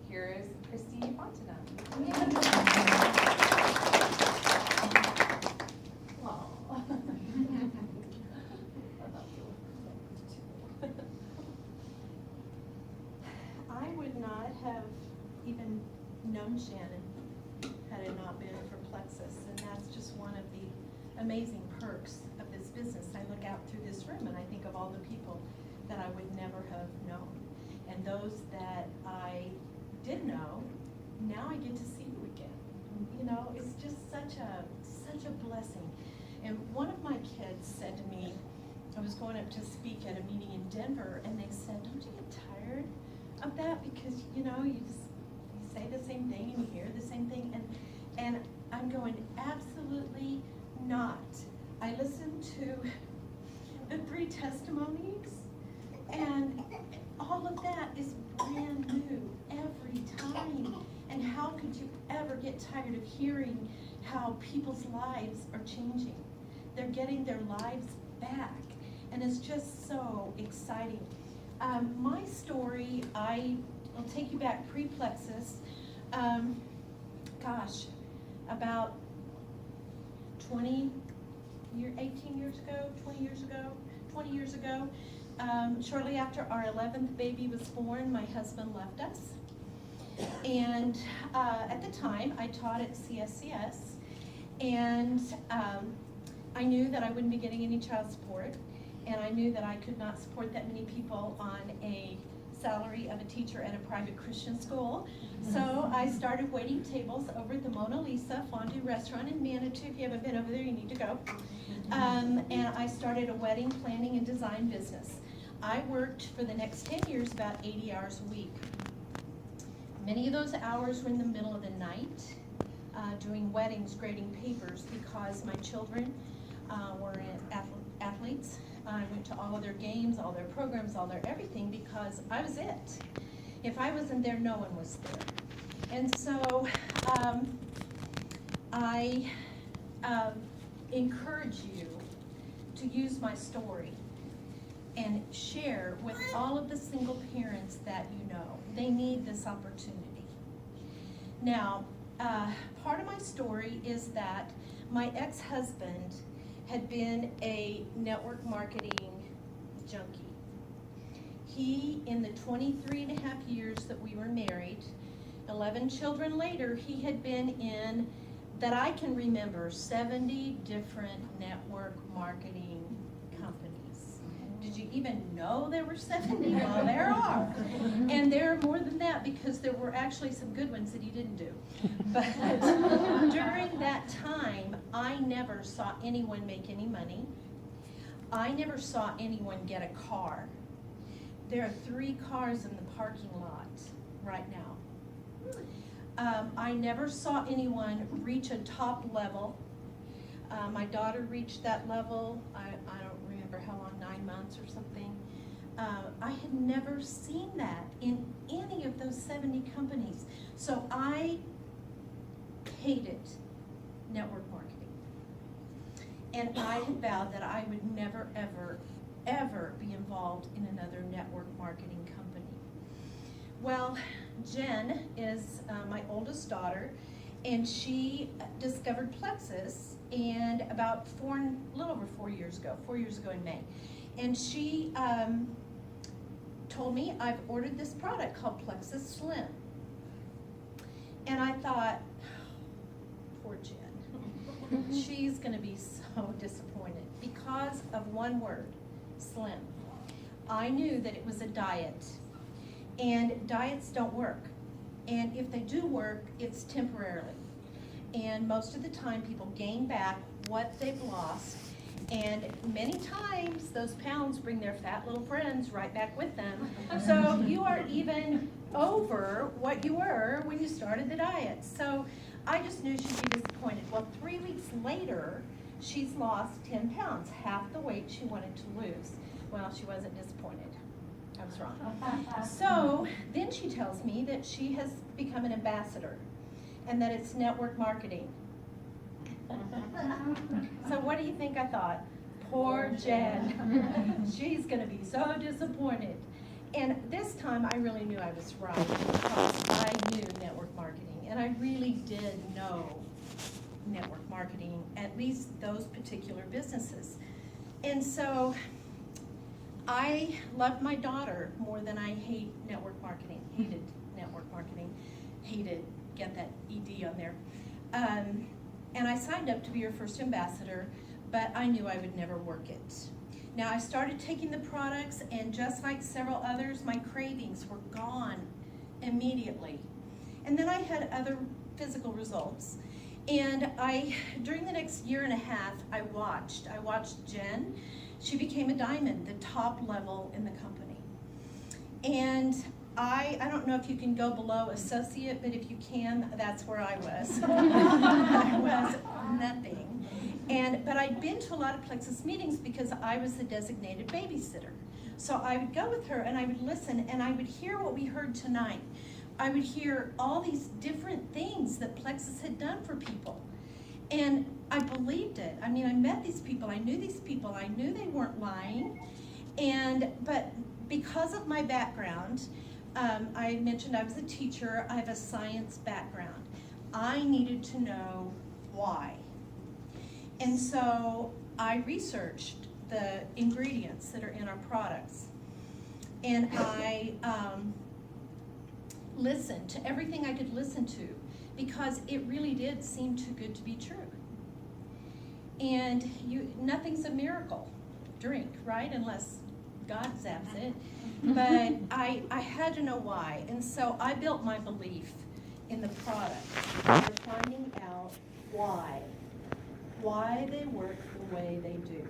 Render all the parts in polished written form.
Here is Kristi Fontaine. I would not have even known Shannon had it not been for Plexus, and that's just one of the amazing perks of this business. I look out through this room and I think of all the people that I would never have known, and those that I did know, now I get to see you again. You know, it's just such a blessing. And one of my kids said to me, I was going up to speak at a meeting in Denver, and they said, "Don't you get tired of that? Because, you know, you say the same thing and you hear the same thing." And I'm going, absolutely not. I listened to the 3 testimonies, and all of that is brand new every time. And how could you ever get tired of hearing how people's lives are changing? They're getting their lives back, and it's just so exciting. My story, I'll take you back pre-Plexus. Gosh, about 18 years ago, 20 years ago, shortly after our 11th baby was born, my husband left us. And at the time, I taught at CSCS, and I knew that I wouldn't be getting any child support, and I knew that I could not support that many people on a salary of a teacher at a private Christian school. So I started waiting tables over at the Mona Lisa Fondue restaurant in Manitou. If you haven't been over there, you need to go. And I started a wedding planning and design business. I worked for the next 10 years about 80 hours a week. Many of those hours were in the middle of the night, doing weddings, grading papers, because my children were athletes. I went to all of their games, all their programs, all their everything, because I was it. If I wasn't there, no one was there. And so I encourage you to use my story and share with all of the single parents that you know. They need this opportunity. Now, part of my story is that my ex-husband had been a network marketing junkie. He, in the 23 and a half years that we were married, 11 children later, he had been in, that I can remember, 70 different network marketing companies. Did you even know there were 70? Well, there are. And there are more than that, because there were actually some good ones that he didn't do. But during that time, I never saw anyone make any money. I never saw anyone get a car. There are 3 cars in the parking lot right now. I never saw anyone reach a top level. My daughter reached that level, I don't remember how long, 9 months or something. I had never seen that in any of those 70 companies. So I hated network marketing. And I vowed that I would never, ever, ever be involved in another network marketing company. Well, Jen is my oldest daughter, and she discovered Plexus, and about a little over 4 years ago in May. And she told me, "I've ordered this product called Plexus Slim." And I thought, poor Jen, she's gonna be so disappointed because of one word, slim. I knew that it was a diet, and diets don't work. And if they do work, it's temporarily. And most of the time, people gain back what they've lost, and many times those pounds bring their fat little friends right back with them. So you are even over what you were when you started the diet. So I just knew she'd be disappointed. Well, 3 weeks later, she's lost 10 pounds, half the weight she wanted to lose. Well, she wasn't disappointed. I was wrong. So then she tells me that she has become an ambassador, and that it's network marketing. So what do you think I thought? Poor Jen. She's going to be so disappointed. And this time I really knew I was right because I knew network marketing, and I really did know network marketing, at least those particular businesses. And so I loved my daughter more than I hated network marketing, get that ED on there. And I signed up to be her first ambassador, but I knew I would never work it. Now I started taking the products, and just like several others, my cravings were gone immediately. And then I had other physical results. And during the next year and a half, I watched Jen. She became a diamond, the top level in the company. And I don't know if you can go below associate, but if you can, that's where I was. I was nothing. But I'd been to a lot of Plexus meetings because I was the designated babysitter. So I would go with her and I would listen, and I would hear what we heard tonight. I would hear all these different things that Plexus had done for people. And I believed it. I mean, I met these people, I knew these people, I knew they weren't lying. But because of my background, I mentioned I was a teacher, I have a science background. I needed to know why. And so I researched the ingredients that are in our products. And I listened to everything I could listen to, because it really did seem too good to be true. And nothing's a miracle drink, right? Unless God zaps it. But I had to know why. And so I built my belief in the product by finding out why they work the way they do.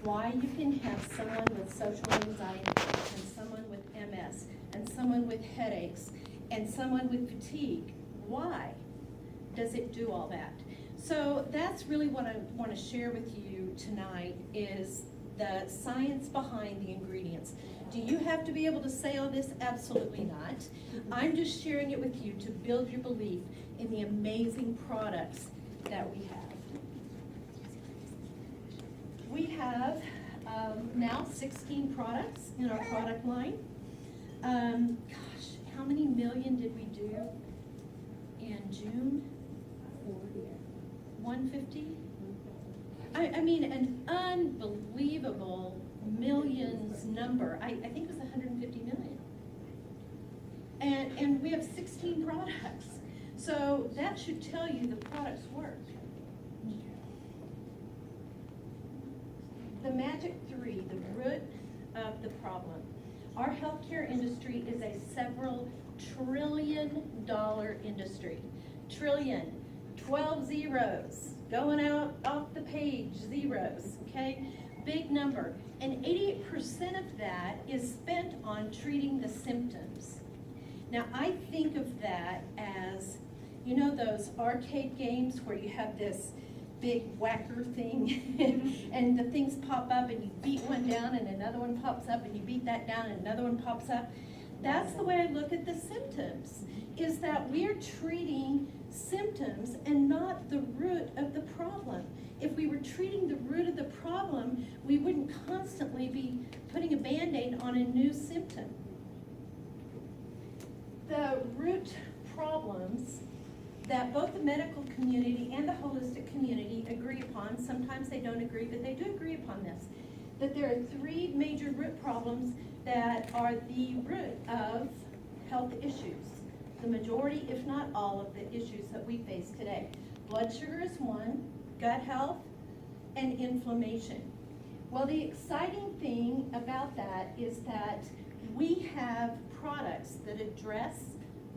Why you can have someone with social anxiety, and someone with MS, and someone with headaches, and someone with fatigue. Why does it do all that? So that's really what I want to share with you tonight, is the science behind the ingredients. Do you have to be able to say all this? Absolutely not. I'm just sharing it with you to build your belief in the amazing products that we have. We have now 16 products in our product line. Gosh, how many million did we do in June? 150? I mean, an unbelievable millions number. I think it was 150 million. And we have 16 products. So that should tell you the products work. The magic 3, the root of the problem. Our healthcare industry is a several trillion-dollar industry. Trillion, 12 zeros, going out off the page, zeros, okay? Big number. And 88% of that is spent on treating the symptoms. Now, I think of that as, you know, those arcade games where you have this big whacker thing and the things pop up and you beat one down and another one pops up and you beat that down and another one pops up. That's the way I look at the symptoms, is that we're treating symptoms and not the root of the problem. If we were treating the root of the problem, we wouldn't constantly be putting a Band-Aid on a new symptom. The root problems that both the medical community and the holistic community agree upon, sometimes they don't agree, but they do agree upon this, that there are 3 major root problems that are the root of health issues. The majority, if not all, of the issues that we face today. Blood sugar is one, gut health, and inflammation. Well, the exciting thing about that is that we have products that address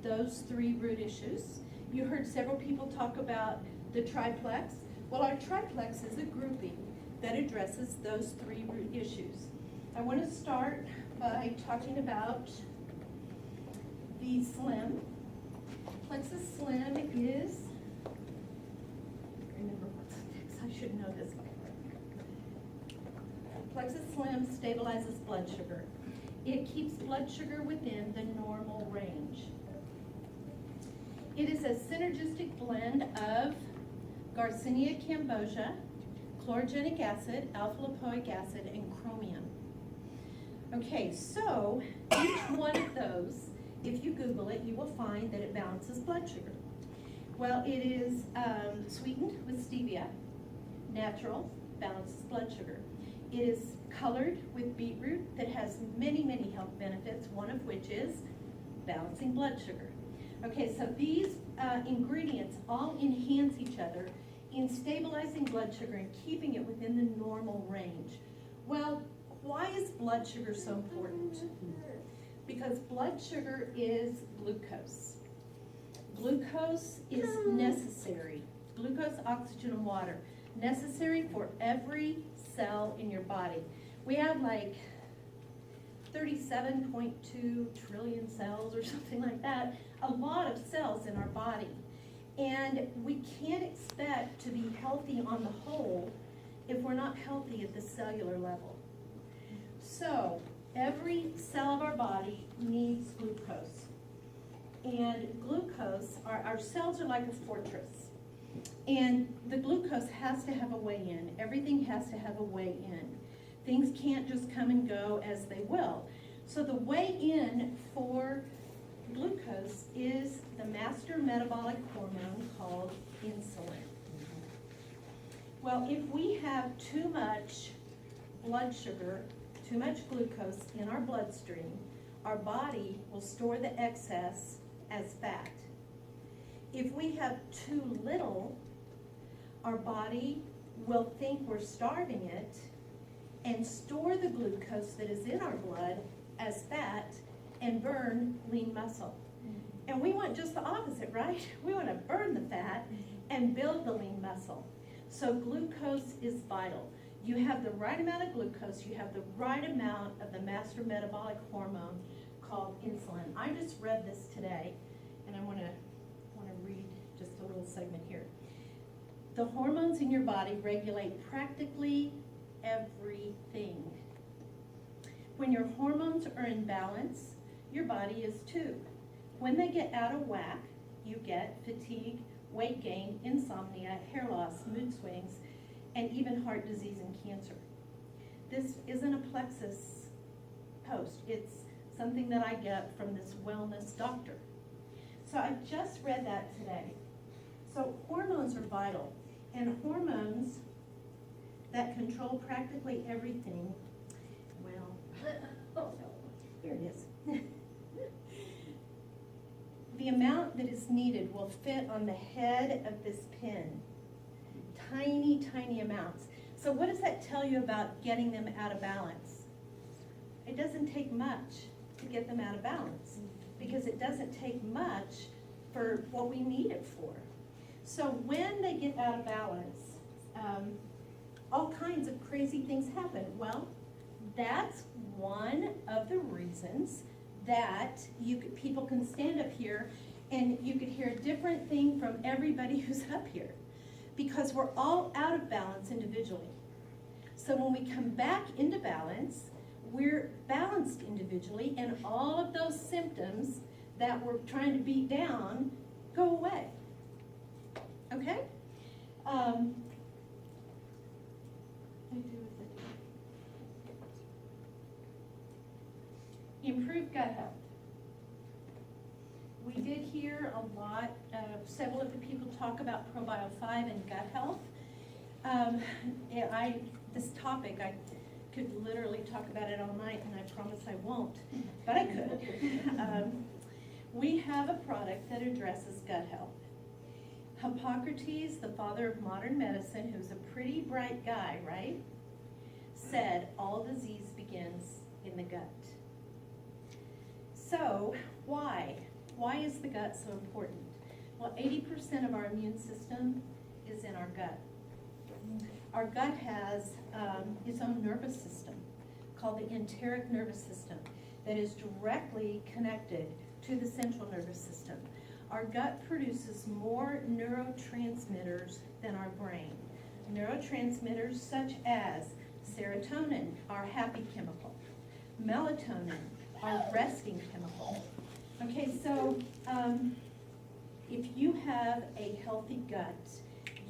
those 3 root issues. You heard several people talk about the triplex. Well, our triplex is a grouping that addresses those 3 root issues. I want to start by talking about the Slim. Plexus Slim is, remember what's next, I should know this. Plexus Slim stabilizes blood sugar. It keeps blood sugar within the normal range. It is a synergistic blend of Garcinia cambogia, chlorogenic acid, alpha-lipoic acid, and chromium. Okay, so each one of those, if you Google it, you will find that it balances blood sugar. Well, it is sweetened with stevia, natural, balances blood sugar. It is colored with beetroot that has many, many health benefits, one of which is balancing blood sugar. Okay, so these ingredients all enhance each other in stabilizing blood sugar and keeping it within the normal range. Well, why is blood sugar so important? Because blood sugar is glucose. Glucose is necessary. Glucose, oxygen, and water. Necessary for every cell in your body. We have like 37.2 trillion cells or something like that. A lot of cells in our body. And we can't expect to be healthy on the whole if we're not healthy at the cellular level. So, every cell of our body needs glucose. And glucose, our cells are like a fortress. And the glucose has to have a way in. Everything has to have a way in. Things can't just come and go as they will. So the way in for glucose is the master metabolic hormone called insulin. Well, if we have too much blood sugar, too much glucose in our bloodstream, our body will store the excess as fat. If we have too little, our body will think we're starving it and store the glucose that is in our blood as fat and burn lean muscle. And we want just the opposite, right? We want to burn the fat and build the lean muscle. So glucose is vital. You have the right amount of glucose, you have the right amount of the master metabolic hormone called insulin. I just read this today, and I want to read just a little segment here. The hormones in your body regulate practically everything. When your hormones are in balance, your body is too. When they get out of whack, you get fatigue, weight gain, insomnia, hair loss, mood swings, and even heart disease and cancer. This isn't a plexus post. It's something that I get from this wellness doctor. So I just read that today. So hormones are vital, and hormones that control practically everything, well, here it is. The amount that is needed will fit on the head of this pin. Tiny, tiny amounts. So what does that tell you about getting them out of balance? It doesn't take much to get them out of balance, because it doesn't take much for what we need it for. So when they get out of balance, all kinds of crazy things happen. Well, that's one of the reasons that people can stand up here and you could hear a different thing from everybody who's up here, because we're all out of balance individually. So when we come back into balance, we're balanced individually, and all of those symptoms that we're trying to beat down go away. Okay? Improved gut health. We did hear a lot, several of the people talk about ProBio5 and gut health. This topic, I could literally talk about it all night, and I promise I won't, but I could. We have a product that addresses gut health. Hippocrates, the father of modern medicine, who's a pretty bright guy, right, said all disease begins in the gut. So, why? Why is the gut so important? Well, 80% of our immune system is in our gut. Our gut has its own nervous system called the enteric nervous system that is directly connected to the central nervous system. Our gut produces more neurotransmitters than our brain. Neurotransmitters such as serotonin, our happy chemical, melatonin, our resting chemical. Okay, so if you have a healthy gut,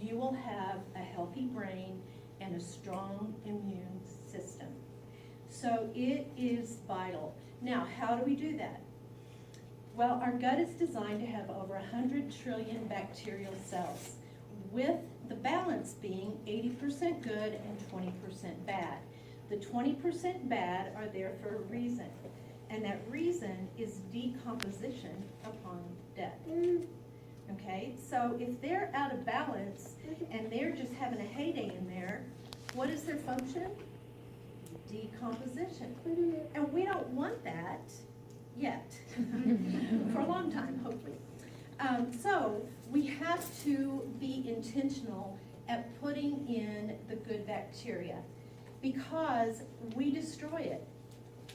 you will have a healthy brain and a strong immune system. So it is vital. Now, how do we do that? Well, our gut is designed to have over 100 trillion bacterial cells, with the balance being 80% good and 20% bad. The 20% bad are there for a reason, and that reason is decomposition upon death. Okay, so if they're out of balance and they're just having a heyday in there, what is their function? Decomposition. And we don't want that yet, for a long time, hopefully. So we have to be intentional at putting in the good bacteria, because we destroy it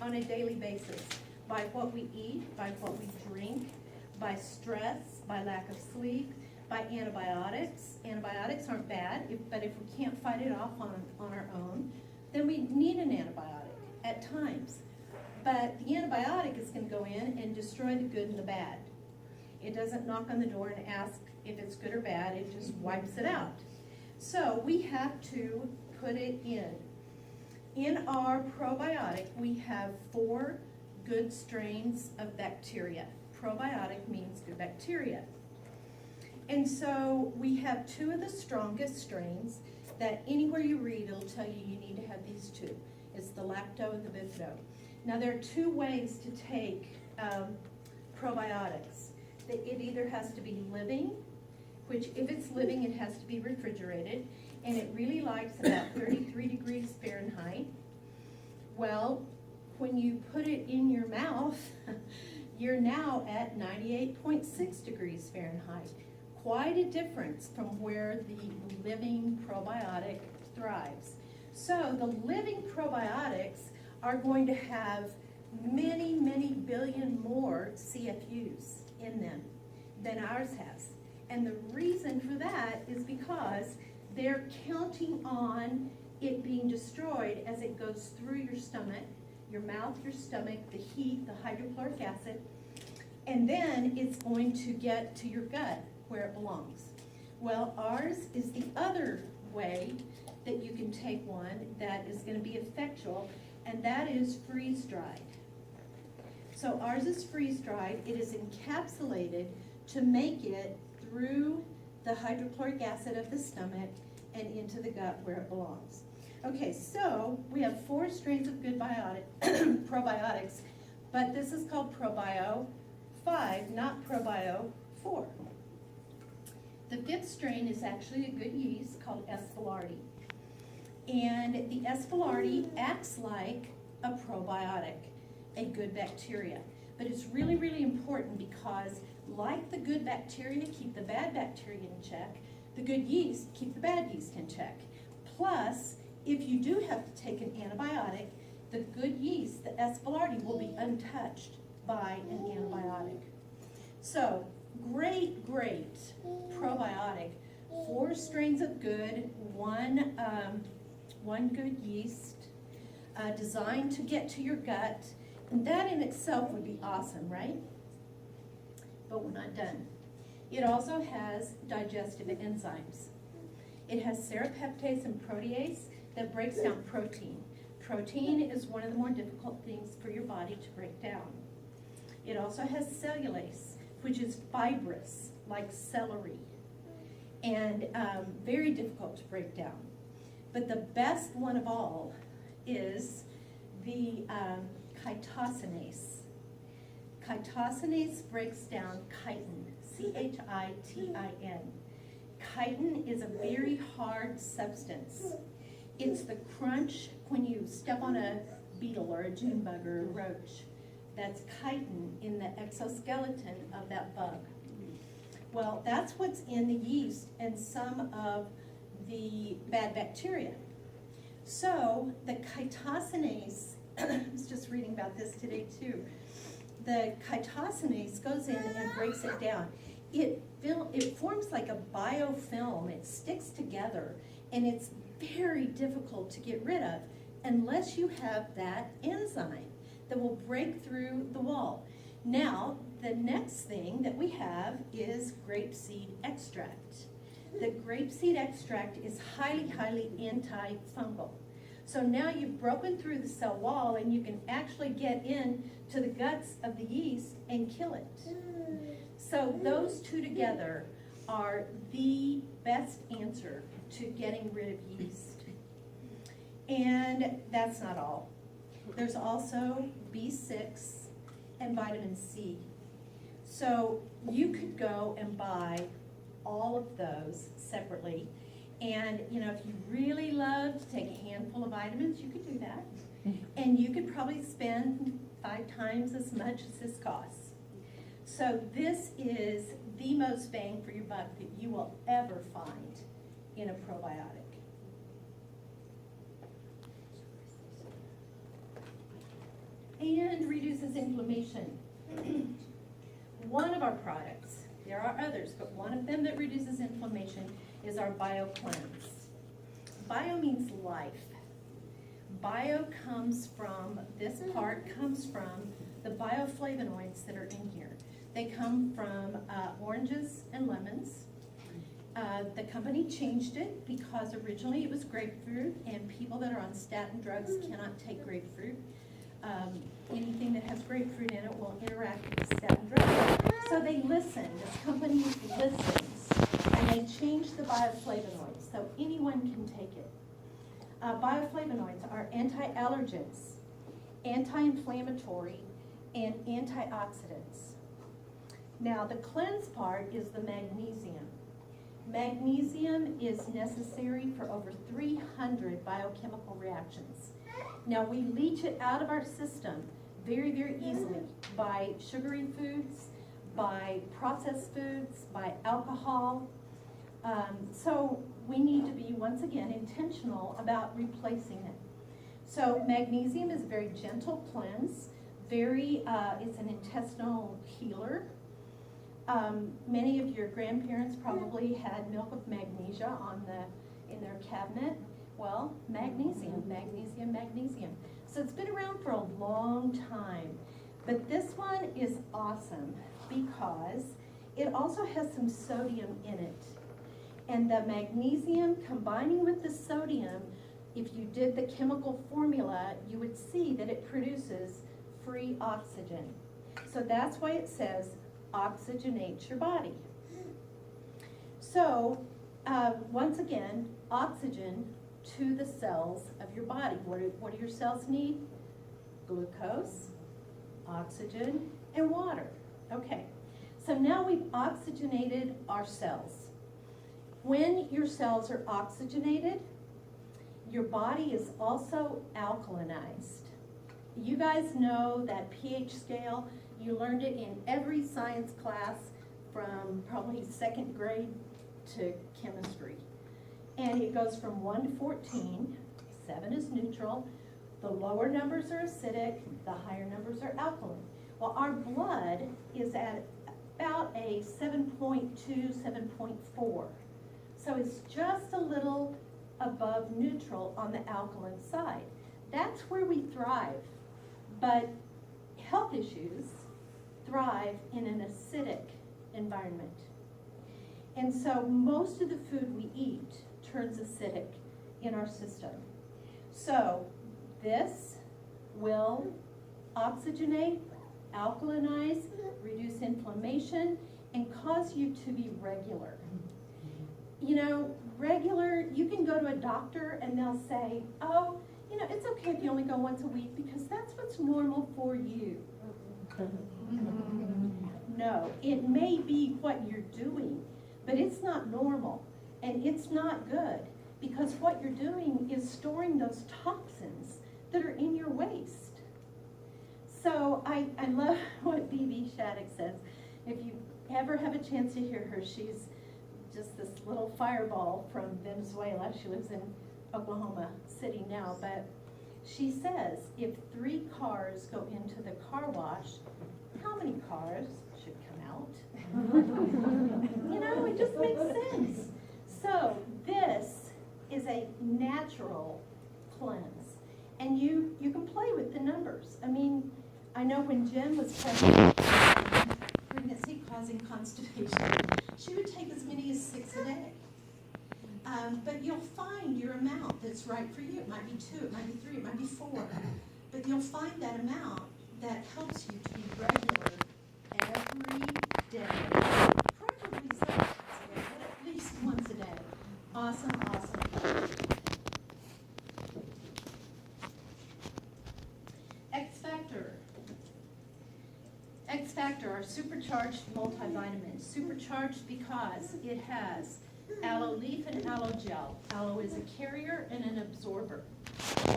on a daily basis by what we eat, by what we drink, by stress, by lack of sleep, by antibiotics. Antibiotics aren't bad, but if we can't fight it off on our own, then we need an antibiotic at times. But the antibiotic is going to go in and destroy the good and the bad. It doesn't knock on the door and ask if it's good or bad, it just wipes it out. So we have to put it in. In our probiotic, we have 4 good strains of bacteria. Probiotic means good bacteria. And so we have 2 of the strongest strains that anywhere you read, it'll tell you you need to have these 2. It's the lacto and the bifido. Now there are 2 ways to take probiotics. It either has to be living, which if it's living, it has to be refrigerated, and it really likes about 33 degrees Fahrenheit. Well, when you put it in your mouth, you're now at 98.6 degrees Fahrenheit. Quite a difference from where the living probiotic thrives. So the living probiotics are going to have many, many billion more CFUs in them than ours has. And the reason for that is because they're counting on it being destroyed as it goes through your stomach, your mouth, your stomach, the heat, the hydrochloric acid, and then it's going to get to your gut where it belongs. Well, ours is the other way that you can take one that is going to be effectual, and that is freeze-dried. So ours is freeze-dried. It is encapsulated to make it through the hydrochloric acid of the stomach and into the gut where it belongs. Okay, so we have 4 strains of good probiotics, but this is called Probio 5, not Probio 4. The 5th strain is actually a good yeast called Aspergillosis. And the Aspergillosis acts like a probiotic, a good bacteria. But it's really, really important because like the good bacteria keep the bad bacteria in check, the good yeast keep the bad yeast in check. Plus, if you do have to take an antibiotic, the good yeast, the Aspergillosis, will be untouched by an antibiotic. So, great, great probiotic. 4 strains of good, one good yeast, designed to get to your gut. And that in itself would be awesome, right? But we're not done. It also has digestive enzymes. It has serrapeptase and protease that breaks down protein. Protein is one of the more difficult things for your body to break down. It also has cellulase, which is fibrous, like celery, and very difficult to break down. But the best one of all is the chitosanase. Chitosanase breaks down chitin, C-H-I-T-I-N. Chitin is a very hard substance. It's the crunch when you step on a beetle or a June bug or a roach. That's chitin in the exoskeleton of that bug. Well, that's what's in the yeast and some of the bad bacteria. So the chitosanase, I was just reading about this today too. The chitosanase goes in and breaks it down. It forms like a biofilm. It sticks together, and it's very difficult to get rid of unless you have that enzyme that will break through the wall. Now, the next thing that we have is grapeseed extract. The grapeseed extract is highly, highly antifungal. So now you've broken through the cell wall and you can actually get in to the guts of the yeast and kill it. So those two together are the best answer to getting rid of yeast. And that's not all. There's also B6 and vitamin C. So you could go and buy all of those separately. And, you know, if you really love to take a handful of vitamins, you could do that. And you could probably spend 5 times as much as this costs. So this is the most bang for your buck that you will ever find in a probiotic. And reduces inflammation. One of our products, there are others, but one of them that reduces inflammation is our Bio Cleanse. Bio means life. Bio comes from, this part comes from the bioflavonoids that are in here. They come from oranges and lemons. The company changed it because originally it was grapefruit, and people that are on statin drugs cannot take grapefruit. Anything that has grapefruit in it will interact with the statin drug. So they listened, this company listens, and they changed the bioflavonoids so anyone can take it. Bioflavonoids are anti-allergens, anti-inflammatory, and antioxidants. Now the cleanse part is the magnesium. Magnesium is necessary for over 300 biochemical reactions. Now we leach it out of our system very, very easily by sugary foods, by processed foods, by alcohol. So we need to be, once again, intentional about replacing it. So magnesium is a very gentle cleanse, it's an intestinal healer. Many of your grandparents probably had milk with magnesia in their cabinet. Well, magnesium. So it's been around for a long time. But this one is awesome because it also has some sodium in it. And the magnesium combining with the sodium, if you did the chemical formula, you would see that it produces free oxygen. So that's why it says oxygenate your body. So once again, oxygen to the cells of your body. What do your cells need? Glucose, oxygen, and water. Okay, so now we've oxygenated our cells. When your cells are oxygenated, your body is also alkalinized. You guys know that pH scale. You learned it in every science class from probably 2nd grade to chemistry. And it goes from 1 to 14. 7 is neutral. The lower numbers are acidic. The higher numbers are alkaline. Well, our blood is at about a 7.2, 7.4. So it's just a little above neutral on the alkaline side. That's where we thrive. But health issues thrive in an acidic environment. And so most of the food we eat turns acidic in our system. So this will oxygenate, alkalinize, reduce inflammation, and cause you to be regular. You know, regular, you can go to a doctor and they'll say, oh, you know, it's okay if you only go once a week because that's what's normal for you. No, it may be what you're doing, but it's not normal, and it's not good, because what you're doing is storing those toxins that are in your waste. So I love what B.B. Shattuck says. If you ever have a chance to hear her, she's just this little fireball from Venezuela. She lives in Oklahoma City now, but she says if 3 cars go into the car wash, how many cars should come out? You know, it just makes sense. So this is a natural cleanse, and you can play with the numbers. I mean, I know when Jen was pregnant, pregnancy causing constipation, she would take as many as 6 a day. But you'll find your amount that's right for you. It might be 2, it might be 3, it might be 4. But you'll find that amount that helps you to be regular every day. Preferably several times a day, but at least once a day. Awesome, awesome. X Factor. X Factor are supercharged multivitamins. Supercharged because it has aloe leaf and aloe gel. Aloe is a carrier and an absorber.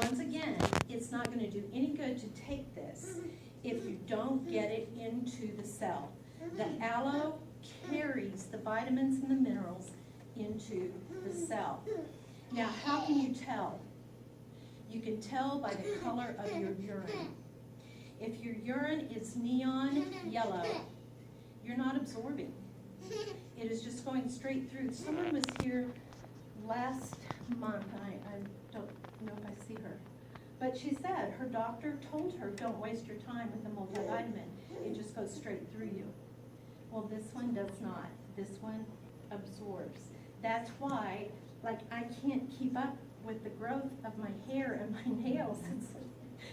Once again, it's not going to do any good to take this if you don't get it into the cell. The aloe carries the vitamins and the minerals into the cell. Now, how can you tell? You can tell by the color of your urine. If your urine is neon yellow, you're not absorbing. It is just going straight through. Someone was here last month, and I don't know if I see her, but she said her doctor told her, don't waste your time with the multivitamin. It just goes straight through you. Well, this one does not. This one absorbs. That's why, like, I can't keep up with the growth of my hair and my nails.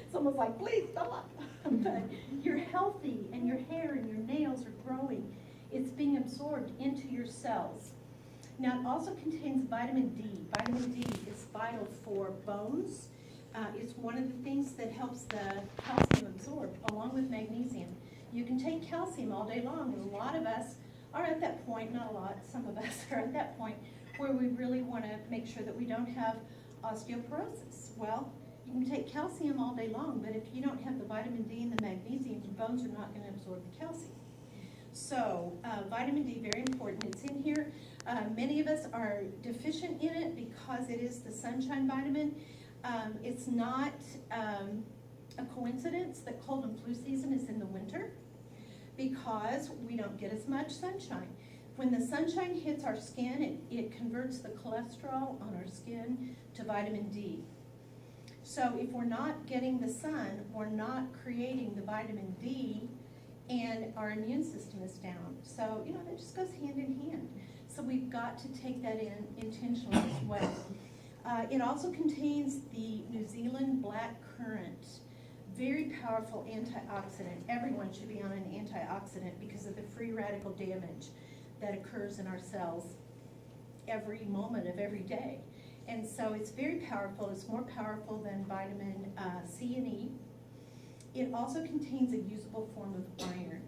It's almost like, please stop. But you're healthy, and your hair and your nails are growing. It's being absorbed into your cells. Now, it also contains vitamin D. Vitamin D is vital for bones. It's one of the things that helps the calcium absorb, along with magnesium. You can take calcium all day long, and a lot of us are at that point, not a lot, some of us are at that point where we really want to make sure that we don't have osteoporosis. Well, you can take calcium all day long, but if you don't have the vitamin D and the magnesium, your bones are not going to absorb the calcium. So vitamin D, very important. It's in here. Many of us are deficient in it because it is the sunshine vitamin. It's not a coincidence that cold and flu season is in the winter because we don't get as much sunshine. When the sunshine hits our skin, it converts the cholesterol on our skin to vitamin D. So if we're not getting the sun, we're not creating the vitamin D, and our immune system is down. So, you know, that just goes hand in hand. So we've got to take that in intentionally as well. It also contains the New Zealand black currant. Very powerful antioxidant. Everyone should be on an antioxidant because of the free radical damage that occurs in our cells every moment of every day. And so it's very powerful. It's more powerful than vitamin C and E. It also contains a usable form of iron.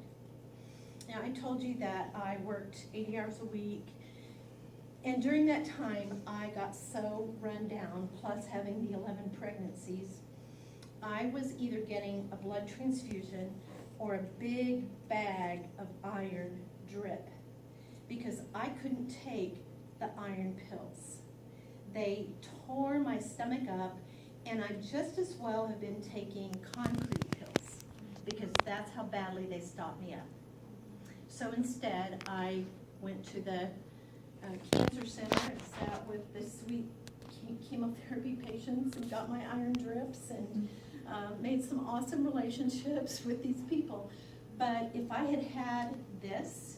Now, I told you that I worked 80 hours a week, and during that time, I got so run down, plus having the 11 pregnancies, I was either getting a blood transfusion or a big bag of iron drip because I couldn't take the iron pills. They tore my stomach up, and I just as well have been taking concrete pills because that's how badly they stopped me up. So instead, I went to the cancer center and sat with the sweet chemotherapy patients and got my iron drips and made some awesome relationships with these people. But if I had had this,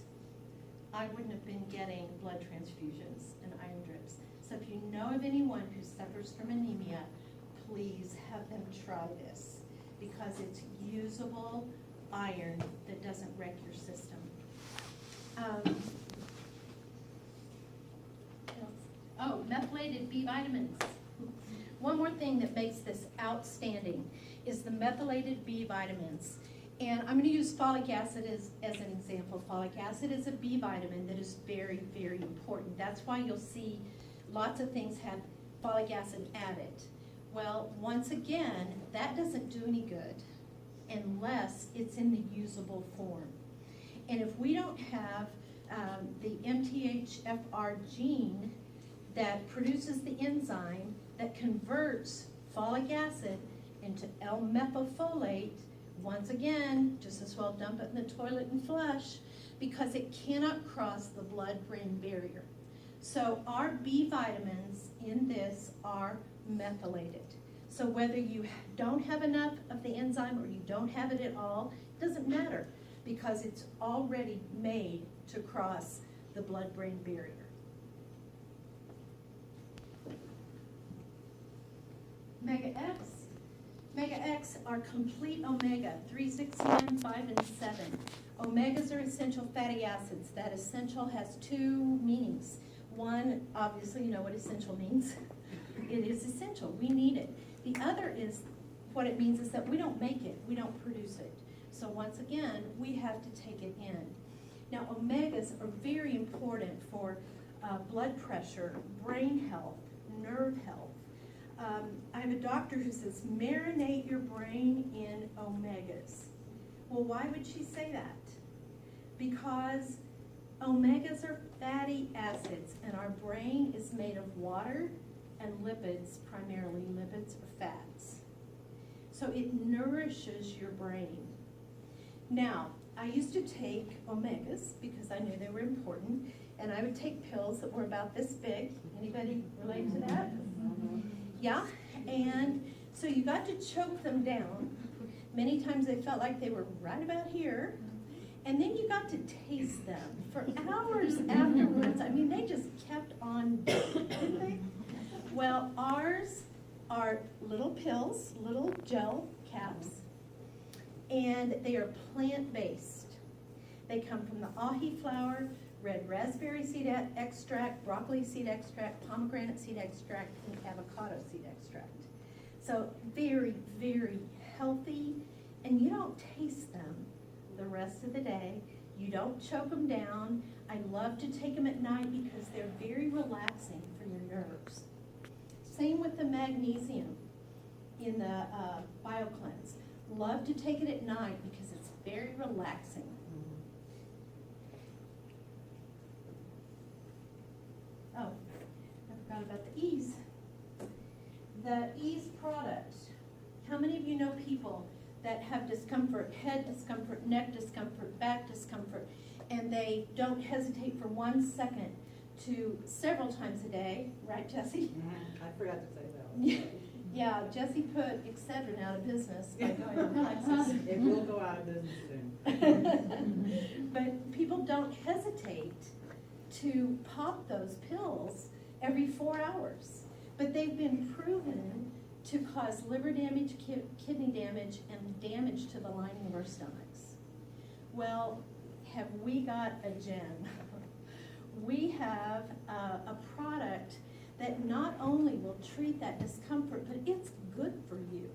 I wouldn't have been getting blood transfusions and iron drips. So if you know of anyone who suffers from anemia, please have them try this because it's usable iron that doesn't wreck your system. Methylated B vitamins. One more thing that makes this outstanding is the methylated B vitamins. And I'm going to use folic acid as an example. Folic acid is a B vitamin that is very, very important. That's why you'll see lots of things have folic acid added. Well, once again, that doesn't do any good unless it's in the usable form. And if we don't have the MTHFR gene that produces the enzyme that converts folic acid into L-methylfolate, once again, just as well dump it in the toilet and flush because it cannot cross the blood-brain barrier. So our B vitamins in this are methylated. So whether you don't have enough of the enzyme or you don't have it at all, it doesn't matter because it's already made to cross the blood-brain barrier. Megax. Megax are complete omega, 3, 6, 9, 5, and 7. Omegas are essential fatty acids. That essential has two meanings. One, obviously you know what essential means. It is essential, we need it. The other is, what it means is that we don't make it, we don't produce it. So once again, we have to take it in. Now omegas are very important for blood pressure, brain health, nerve health. I have a doctor who says, marinate your brain in omegas. Well, why would she say that? Because omegas are fatty acids, and our brain is made of water and lipids, primarily lipids or fats. So it nourishes your brain. Now, I used to take omegas because I knew they were important, and I would take pills that were about this big. Anybody relate to that? Yeah, and so you got to choke them down. Many times they felt like they were right about here. And then you got to taste them for hours afterwards. I mean, they just kept on, didn't they? Well, ours are little pills, little gel caps, and they are plant-based. They come from the ahi flower, red raspberry seed extract, broccoli seed extract, pomegranate seed extract, and avocado seed extract. So very, very healthy, and you don't taste them the rest of the day. You don't choke them down. I love to take them at night because they're very relaxing for your nerves. Same with the magnesium in the BioCleanse. Love to take it at night because it's very relaxing. Oh, I forgot about the Ease. The Ease product. How many of you know people that have discomfort, head discomfort, neck discomfort, back discomfort, and they don't hesitate for 1 second to several times a day, right, Jesse? I forgot to say that. Yeah, Jesse put Excedrin out of business by going to plexus. It will go out of business soon. But people don't hesitate to pop those pills every 4 hours. But they've been proven to cause liver damage, kidney damage, and damage to the lining of our stomachs. Well, have we got a gem? We have a product that not only will treat that discomfort, but it's good for you.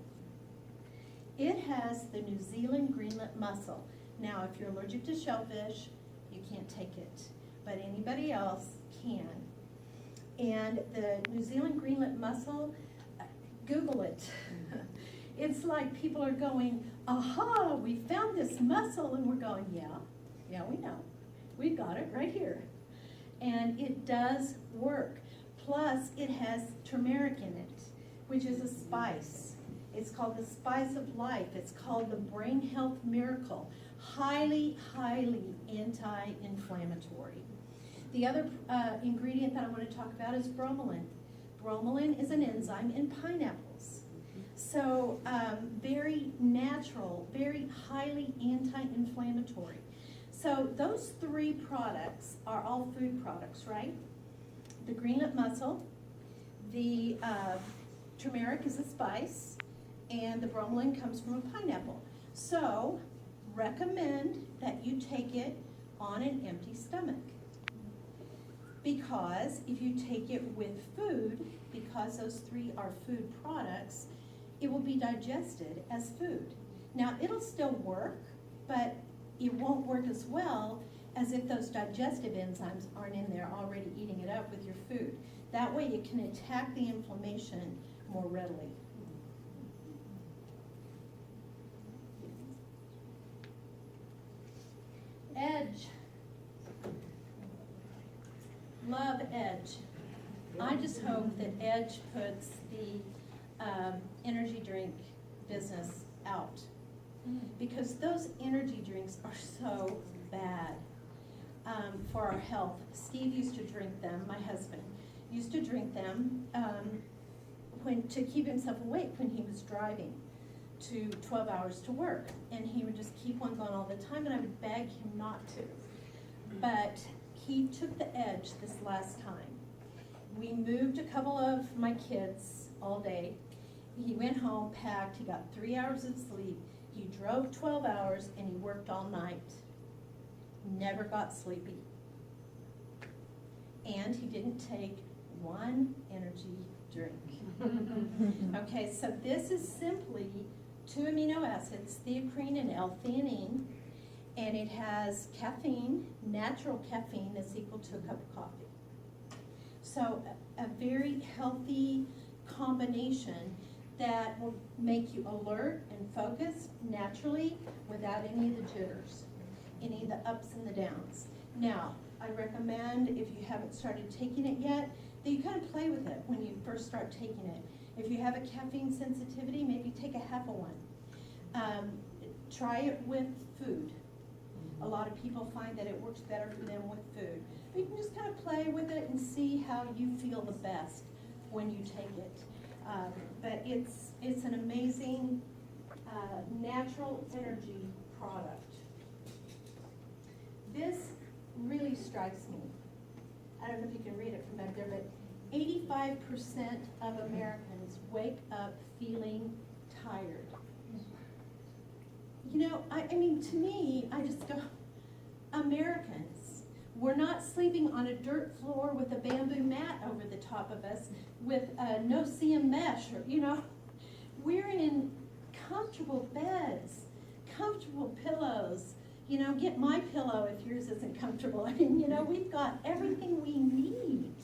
It has the New Zealand greenlet mussel. Now, if you're allergic to shellfish, you can't take it, but anybody else can. And the New Zealand greenlet mussel, Google it. It's like people are going, aha, we found this mussel, and we're going, yeah, we know. We've got it right here. And it does work. Plus, it has turmeric in it, which is a spice. It's called the spice of life. It's called the brain health miracle. Highly, highly anti-inflammatory. The other ingredient that I want to talk about is bromelain. Bromelain is an enzyme in pineapples. So very natural, very highly anti-inflammatory. So those three products are all food products, right? The greenlet mussel, the turmeric is a spice, and the bromelain comes from a pineapple. So recommend that you take it on an empty stomach. Because if you take it with food, because those three are food products, it will be digested as food. Now, it'll still work, but it won't work as well as if those digestive enzymes aren't in there already eating it up with your food. That way it can attack the inflammation more readily. Edge. Love Edge. I just hope that Edge puts the energy drink business out, because those energy drinks are so bad for our health. Steve used to drink them, my husband used to drink them to keep himself awake when he was driving to 12 hours to work, and he would just keep one going all the time, and I would beg him not to. But he took the Edge this last time. We moved a couple of my kids all day, He went home, packed, he got 3 hours of sleep, he drove 12 hours, and he worked all night. Never got sleepy. And he didn't take one energy drink. Okay, so this is simply 2 amino acids, theocrine and L-theanine, and it has caffeine. Natural caffeine is equal to a cup of coffee. So a very healthy combination that will make you alert and focused naturally without any of the jitters, any of the ups and the downs. Now, I recommend, if you haven't started taking it yet, that you kind of play with it when you first start taking it. If you have a caffeine sensitivity, maybe take a half of one. Try it with food. A lot of people find that it works better for them with food. But you can just kind of play with it and see how you feel the best when you take it. But it's an amazing natural energy product. This really strikes me. I don't know if you can read it from back there, but 85% of Americans wake up feeling tired. You know, I mean, to me, I just go, Americans, we're not sleeping on a dirt floor with a bamboo mat over the top of us with a no-seam mesh, or, you know, we're in comfortable beds, comfortable pillows. You know, get my pillow if yours isn't comfortable. I mean, you know, we've got everything we need,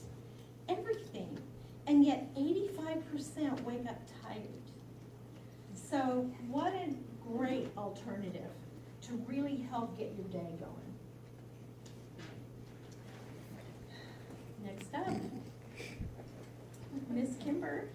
everything. And yet 85% wake up tired. So what a great alternative to really help get your day going. Next up, Miss Kimber.